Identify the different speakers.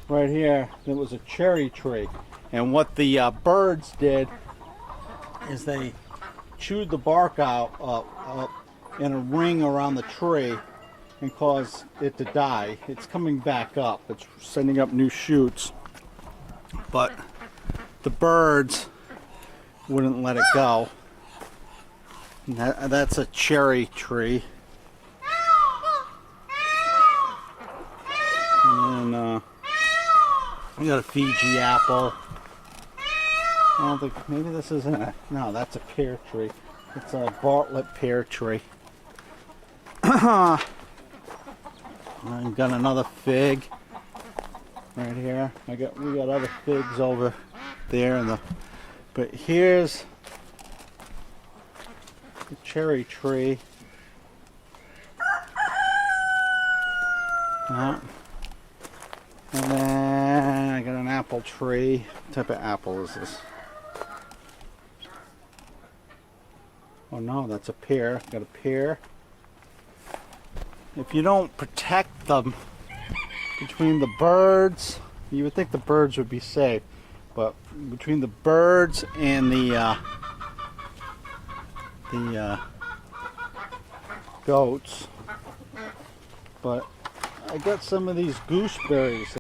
Speaker 1: right here, there was a cherry tree. And what the birds did is they chewed the bark out in a ring around the tree and caused it to die. It's coming back up. It's sending up new shoots. But the birds wouldn't let it go. And that's a cherry tree. And we got a Fiji apple. I don't think, maybe this isn't a, no, that's a pear tree. It's a Bartlett pear tree. I've got another fig right here. We got other figs over there, but here's the cherry tree. Yeah. And then I got an apple tree. What type of apple is this? Oh no, that's a pear. Got a pear. If you don't protect them between the birds, you would think the birds would be safe, but between the birds and the goats. But I got some of these gooseberries.